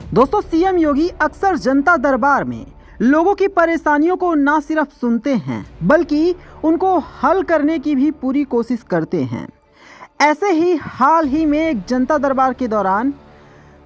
दोस्तों, सीएम योगी अक्सर जनता दरबार में लोगों की परेशानियों को न सिर्फ सुनते हैं बल्कि उनको हल करने की भी पूरी कोशिश करते हैं। ऐसे ही हाल ही में एक जनता दरबार के दौरान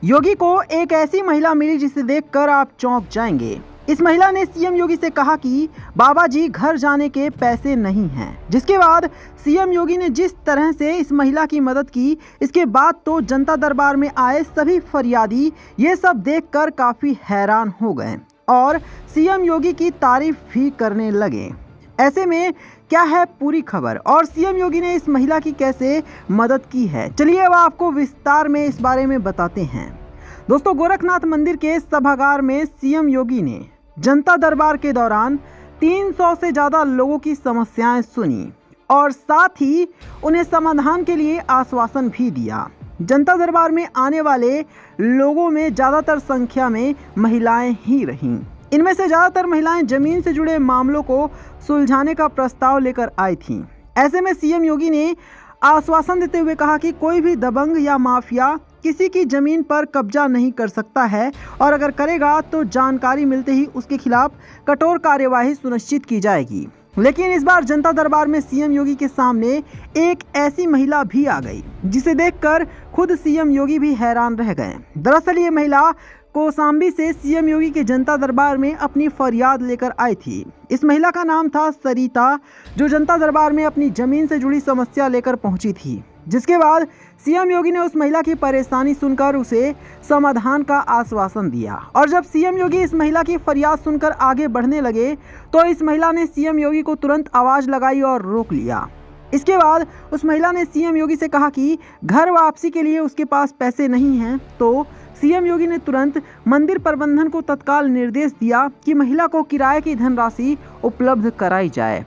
योगी को एक ऐसी महिला मिली जिसे देखकर आप चौंक जाएंगे। इस महिला ने सीएम योगी से कहा कि बाबा जी घर जाने के पैसे नहीं हैं, जिसके बाद सीएम योगी ने जिस तरह से इस महिला की मदद की, इसके बाद तो जनता दरबार में आए सभी फरियादी ये सब देखकर काफी हैरान हो गए और सीएम योगी की तारीफ भी करने लगे। ऐसे में क्या है पूरी खबर और सीएम योगी ने इस महिला की कैसे मदद की है, चलिए अब आपको विस्तार में इस बारे में बताते हैं। दोस्तों, गोरखनाथ मंदिर के सभागार में सीएम योगी ने जनता दरबार के दौरान 300 से ज्यादा लोगों की समस्याएं सुनी और साथ ही उन्हें समाधान के लिए आश्वासन भी दिया। जनता दरबार में आने वाले लोगों में ज्यादातर संख्या में महिलाएं ही रहीं। इनमें से ज्यादातर महिलाएं जमीन से जुड़े मामलों को सुलझाने का प्रस्ताव लेकर आई थीं। ऐसे में सीएम योगी ने आश्वासन देते हुए कहा कि कोई भी दबंग या माफिया किसी की जमीन पर कब्जा नहीं कर सकता है और अगर करेगा तो जानकारी मिलते ही उसके खिलाफ कठोर कार्यवाही सुनिश्चित की जाएगी। लेकिन इस बार जनता दरबार में सीएम योगी के सामने एक ऐसी महिला भी आ गई जिसे देखकर खुद सीएम योगी भी हैरान रह गए। दरअसल ये महिला कौशाम्बी से सीएम योगी के जनता दरबार में अपनी फरियाद लेकर आई थी। इस महिला का नाम था सरिता, जो जनता दरबार में अपनी जमीन से जुड़ी समस्या लेकर पहुंची थी, जिसके बाद सीएम योगी ने उस महिला की परेशानी सुनकर उसे समाधान का आश्वासन दिया। और जब सीएम योगी इस महिला की फरियाद सुनकर आगे बढ़ने लगे तो इस महिला ने सीएम योगी को तुरंत आवाज लगाई और रोक लिया। इसके बाद उस महिला ने सीएम योगी से कहा कि घर वापसी के लिए उसके पास पैसे नहीं हैं, तो सीएम योगी ने तुरंत मंदिर प्रबंधन को तत्काल निर्देश दिया कि महिला को किराए की धनराशि उपलब्ध कराई जाए।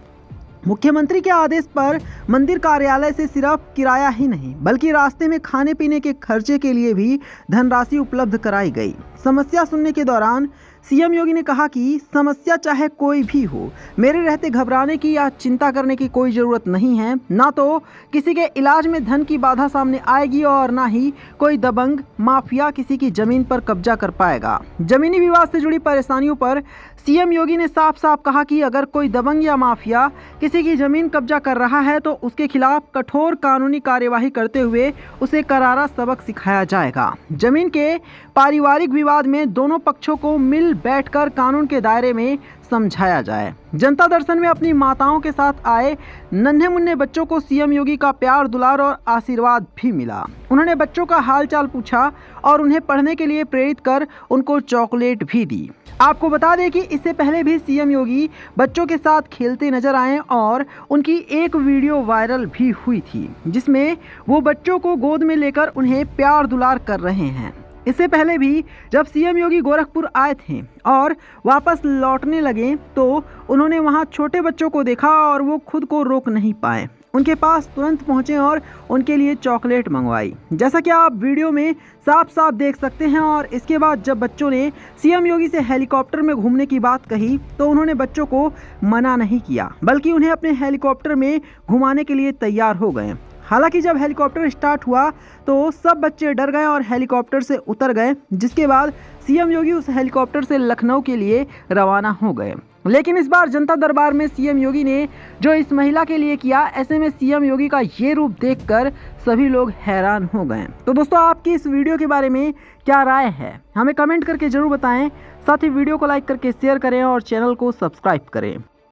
मुख्यमंत्री के आदेश पर मंदिर कार्यालय से सिर्फ किराया ही नहीं बल्कि रास्ते में खाने पीने के खर्चे के लिए भी धनराशि उपलब्ध कराई गई। समस्या सुनने के दौरान सीएम योगी ने कहा कि समस्या चाहे कोई भी हो, मेरे रहते घबराने की या चिंता करने की कोई जरूरत नहीं है। ना तो किसी के इलाज में धन की बाधा सामने आएगी और ना ही कोई दबंग माफिया किसी की जमीन पर कब्जा कर पाएगा। जमीनी विवाद से जुड़ी परेशानियों पर सीएम योगी ने साफ साफ कहा कि अगर कोई दबंग या माफिया किसी की जमीन कब्जा कर रहा है तो उसके खिलाफ कठोर कानूनी कार्यवाही करते हुए उसे करारा सबक सिखाया जाएगा। जमीन के पारिवारिक विवाद में दोनों पक्षों को मिल बैठकर कानून के दायरे में समझाया जाए। जनता दर्शन में अपनी माताओं के साथ आए नन्हे मुन्ने बच्चों को सीएम योगी का प्यार दुलार और आशीर्वाद भी मिला। उन्होंने बच्चों का हालचाल पूछा और उन्हें पढ़ने के लिए प्रेरित कर उनको चॉकलेट भी दी। आपको बता दें कि इससे पहले भी सीएम योगी बच्चों के साथ खेलते नजर आए और उनकी एक वीडियो वायरल भी हुई थी जिसमें वो बच्चों को गोद में लेकर उन्हें प्यार दुलार कर रहे हैं। इससे पहले भी जब सीएम योगी गोरखपुर आए थे और वापस लौटने लगे तो उन्होंने वहां छोटे बच्चों को देखा और वो खुद को रोक नहीं पाए। उनके पास तुरंत पहुंचे और उनके लिए चॉकलेट मंगवाई, जैसा कि आप वीडियो में साफ साफ देख सकते हैं। और इसके बाद जब बच्चों ने सीएम योगी से हेलीकॉप्टर में घूमने की बात कही तो उन्होंने बच्चों को मना नहीं किया बल्कि उन्हें अपने हेलीकॉप्टर में घुमाने के लिए तैयार हो गए। हालांकि जब हेलीकॉप्टर स्टार्ट हुआ तो सब बच्चे डर गए और हेलीकॉप्टर से उतर गए, जिसके बाद सीएम योगी उस हेलीकॉप्टर से लखनऊ के लिए रवाना हो गए। लेकिन इस बार जनता दरबार में सीएम योगी ने जो इस महिला के लिए किया, ऐसे में सीएम योगी का ये रूप देखकर सभी लोग हैरान हो गए। तो दोस्तों, आपकी इस वीडियो के बारे में क्या राय है, हमें कमेंट करके जरूर बताएं। साथ ही वीडियो को लाइक करके शेयर करें और चैनल को सब्सक्राइब करें।